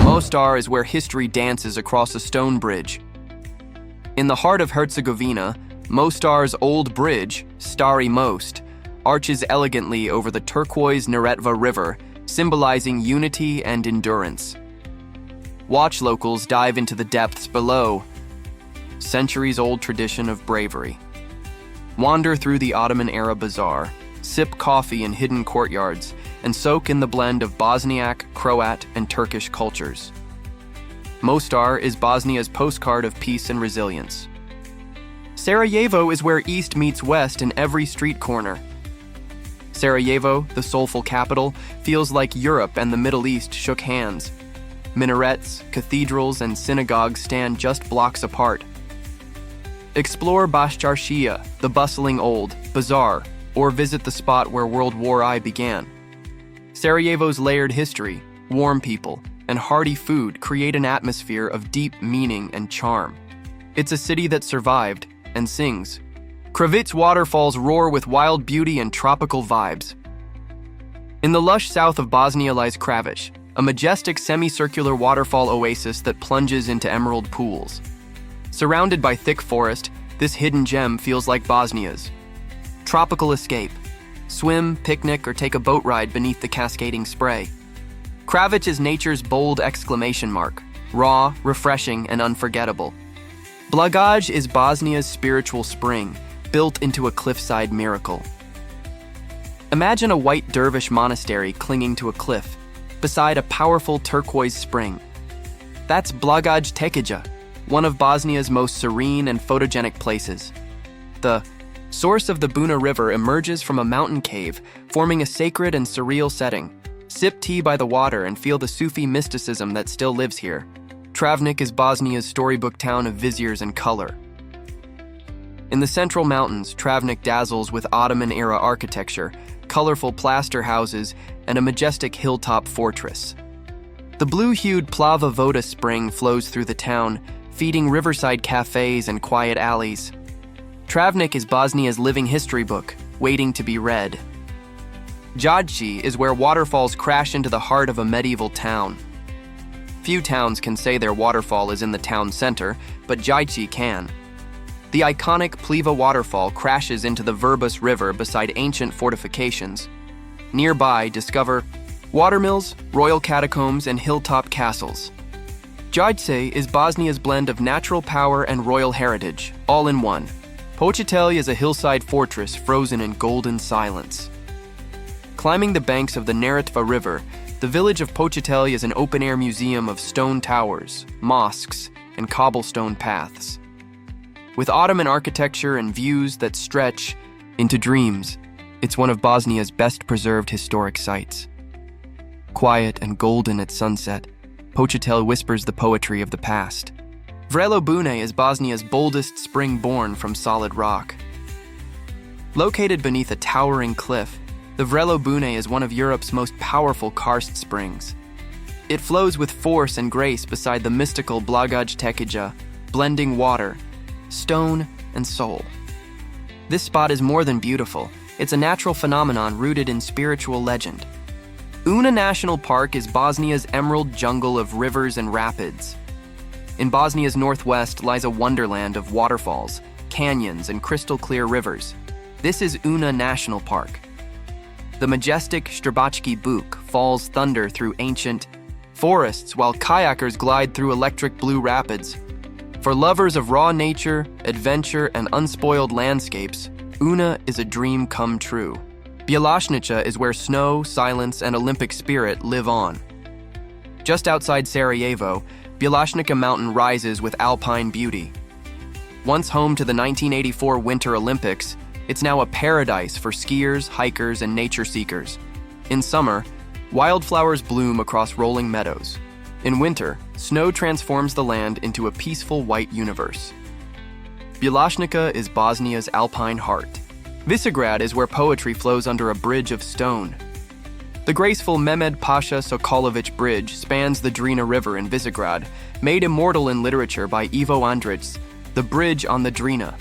Mostar is where history dances across a stone bridge. In the heart of Herzegovina, Mostar's old bridge, Stari Most, arches elegantly over the turquoise Neretva River, symbolizing unity and endurance. Watch locals dive into the depths below, centuries-old tradition of bravery. Wander through the Ottoman-era bazaar, sip coffee in hidden courtyards, and soak in the blend of Bosniak, Croat, and Turkish cultures. Mostar is Bosnia's postcard of peace and resilience. Sarajevo is where East meets West in every street corner. Sarajevo, the soulful capital, feels like Europe and the Middle East shook hands. Minarets, cathedrals, and synagogues stand just blocks apart. Explore Bashcharshia, the bustling old bazaar, or visit the spot where World War I began. Sarajevo's layered history, warm people, and hearty food create an atmosphere of deep meaning and charm. It's a city that survived and sings. Kravic waterfalls roar with wild beauty and tropical vibes. In the lush south of Bosnia lies Kravic, a majestic semicircular waterfall oasis that plunges into emerald pools. Surrounded by thick forest, this hidden gem feels like Bosnia's. Tropical escape. Swim, picnic, or take a boat ride beneath the cascading spray. Kravic is nature's bold exclamation mark, raw, refreshing, and unforgettable. Blagaj is Bosnia's spiritual spring, built into a cliffside miracle. Imagine a white dervish monastery clinging to a cliff, beside a powerful turquoise spring. That's Blagaj Tekija, one of Bosnia's most serene and photogenic places. The source of the Buna River emerges from a mountain cave, forming a sacred and surreal setting. Sip tea by the water and feel the Sufi mysticism that still lives here. Travnik is Bosnia's storybook town of viziers and color. In the central mountains, Travnik dazzles with Ottoman-era architecture, colorful plaster houses, and a majestic hilltop fortress. The blue-hued Plava Voda spring flows through the town, feeding riverside cafes and quiet alleys. Travnik is Bosnia's living history book, waiting to be read. Jajci is where waterfalls crash into the heart of a medieval town. Few towns can say their waterfall is in the town center, but Jajci can. The iconic Pliva waterfall crashes into the Verbus River beside ancient fortifications. Nearby, discover watermills, royal catacombs, and hilltop castles. Jajce is Bosnia's blend of natural power and royal heritage, all in one. Pocitelj is a hillside fortress frozen in golden silence. Climbing the banks of the Neretva River, the village of Pocitelj is an open-air museum of stone towers, mosques, and cobblestone paths. With Ottoman architecture and views that stretch into dreams, it's one of Bosnia's best-preserved historic sites. Quiet and golden at sunset, Pocitelj whispers the poetry of the past. Vrelo Bune is Bosnia's boldest spring born from solid rock. Located beneath a towering cliff, the Vrelo Bune is one of Europe's most powerful karst springs. It flows with force and grace beside the mystical Blagaj Tekija, blending water, stone, and soul. This spot is more than beautiful. It's a natural phenomenon rooted in spiritual legend. Una National Park is Bosnia's emerald jungle of rivers and rapids. In Bosnia's northwest lies a wonderland of waterfalls, canyons, and crystal-clear rivers. This is Una National Park. The majestic Strbački Buk falls thunder through ancient forests while kayakers glide through electric blue rapids. For lovers of raw nature, adventure, and unspoiled landscapes, Una is a dream come true. Bjelašnica is where snow, silence, and Olympic spirit live on. Just outside Sarajevo, Bjelašnica Mountain rises with alpine beauty. Once home to the 1984 Winter Olympics, it's now a paradise for skiers, hikers, and nature seekers. In summer, wildflowers bloom across rolling meadows. In winter, snow transforms the land into a peaceful white universe. Bjelašnica is Bosnia's alpine heart. Visegrad is where poetry flows under a bridge of stone. The graceful Mehmed Pasha Sokolović Bridge spans the Drina River in Visegrad, made immortal in literature by Ivo Andrić, the bridge on the Drina.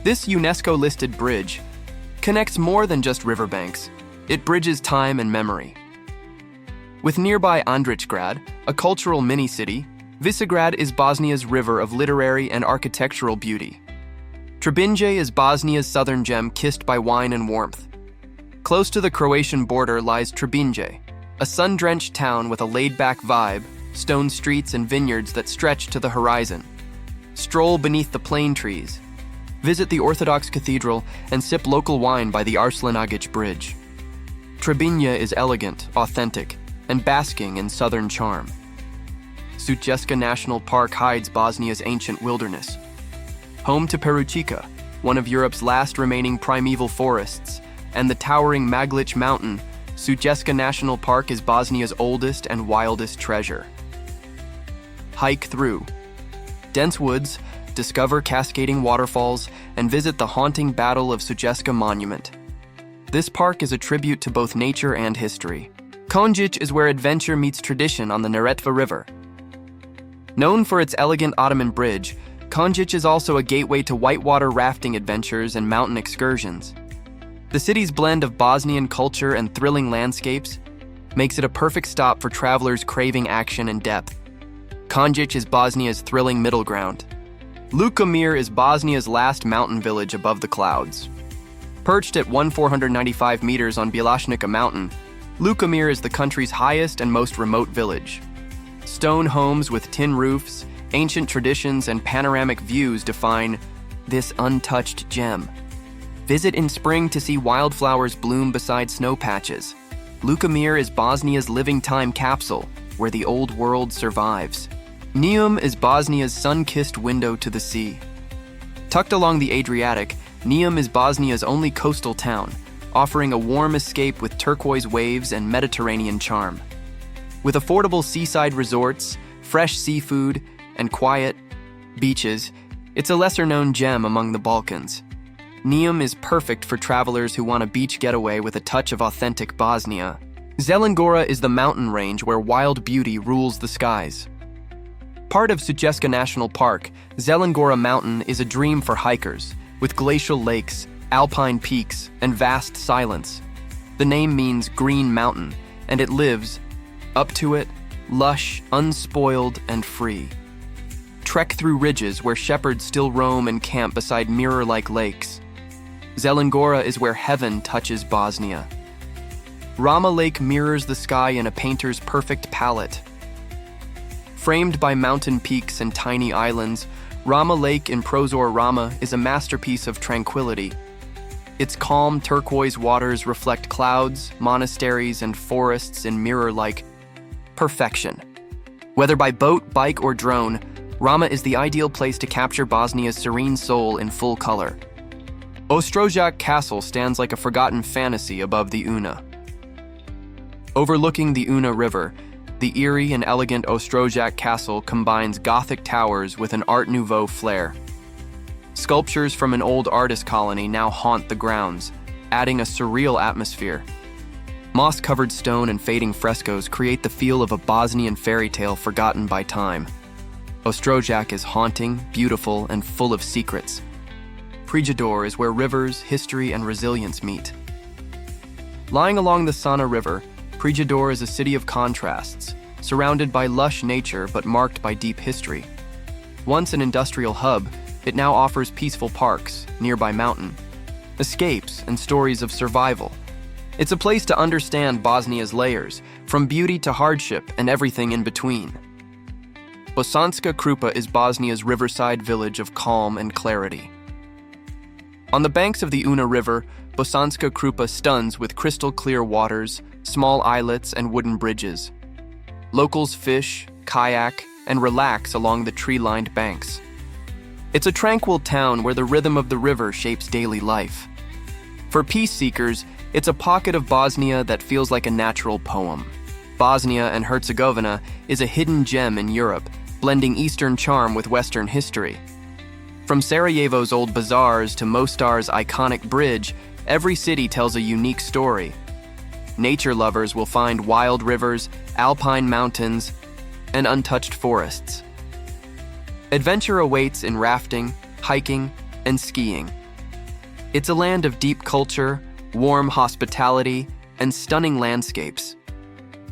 This UNESCO-listed bridge connects more than just riverbanks. It bridges time and memory. With nearby Andrićgrad, a cultural mini-city, Visegrad is Bosnia's river of literary and architectural beauty. Trebinje is Bosnia's southern gem kissed by wine and warmth. Close to the Croatian border lies Trebinje, a sun-drenched town with a laid-back vibe, stone streets and vineyards that stretch to the horizon. Stroll beneath the plane trees, visit the Orthodox cathedral, and sip local wine by the Arslan Bridge. Trebinje is elegant, authentic, and basking in southern charm. Sutjeska National Park hides Bosnia's ancient wilderness. Home to Perućica, one of Europe's last remaining primeval forests, and the towering Maglić Mountain, Sutjeska National Park is Bosnia's oldest and wildest treasure. Hike through dense woods, discover cascading waterfalls, and visit the haunting Battle of Sutjeska Monument. This park is a tribute to both nature and history. Konjic is where adventure meets tradition on the Neretva River. Known for its elegant Ottoman bridge, Konjic is also a gateway to whitewater rafting adventures and mountain excursions. The city's blend of Bosnian culture and thrilling landscapes makes it a perfect stop for travelers craving action and depth. Konjic is Bosnia's thrilling middle ground. Ljutomir is Bosnia's last mountain village above the clouds. Perched at 1,495 meters on Bjelašnica Mountain, Ljutomir is the country's highest and most remote village. Stone homes with tin roofs, ancient traditions, and panoramic views define this untouched gem. Visit in spring to see wildflowers bloom beside snow patches. Ljutomir is Bosnia's living time capsule, where the old world survives. Neum is Bosnia's sun-kissed window to the sea. Tucked along the Adriatic, Neum is Bosnia's only coastal town, offering a warm escape with turquoise waves and Mediterranean charm. With affordable seaside resorts, fresh seafood, and quiet beaches, it's a lesser-known gem among the Balkans. Neum is perfect for travelers who want a beach getaway with a touch of authentic Bosnia. Zelena Gora is the mountain range where wild beauty rules the skies. Part of Sutjeska National Park, Zelena Gora Mountain is a dream for hikers, with glacial lakes, alpine peaks, and vast silence. The name means green mountain, and it lives up to it, lush, unspoiled, and free. Trek through ridges where shepherds still roam and camp beside mirror-like lakes. Zelena Gora is where heaven touches Bosnia. Rama Lake mirrors the sky in a painter's perfect palette. Framed by mountain peaks and tiny islands, Rama Lake in Prozor Rama is a masterpiece of tranquility. Its calm turquoise waters reflect clouds, monasteries, and forests in mirror-like perfection. Whether by boat, bike, or drone, Rama is the ideal place to capture Bosnia's serene soul in full color. Ostrožac Castle stands like a forgotten fantasy above the Una. Overlooking the Una River, the eerie and elegant Ostrožac Castle combines Gothic towers with an Art Nouveau flair. Sculptures from an old artist colony now haunt the grounds, adding a surreal atmosphere. Moss-covered stone and fading frescoes create the feel of a Bosnian fairy tale forgotten by time. Ostrožac is haunting, beautiful, and full of secrets. Prijedor is where rivers, history, and resilience meet. Lying along the Sana River, Prijedor is a city of contrasts, surrounded by lush nature but marked by deep history. Once an industrial hub, it now offers peaceful parks, nearby mountain, escapes, and stories of survival. It's a place to understand Bosnia's layers, from beauty to hardship and everything in between. Bosanska Krupa is Bosnia's riverside village of calm and clarity. On the banks of the Una River, Bosanska Krupa stuns with crystal-clear waters, small islets, and wooden bridges. Locals fish, kayak, and relax along the tree-lined banks. It's a tranquil town where the rhythm of the river shapes daily life. For peace seekers, it's a pocket of Bosnia that feels like a natural poem. Bosnia and Herzegovina is a hidden gem in Europe, blending Eastern charm with Western history. From Sarajevo's old bazaars to Mostar's iconic bridge, every city tells a unique story. Nature lovers will find wild rivers, alpine mountains, and untouched forests. Adventure awaits in rafting, hiking, and skiing. It's a land of deep culture, warm hospitality, and stunning landscapes.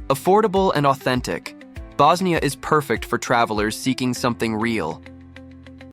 Affordable and authentic, Bosnia is perfect for travelers seeking something real.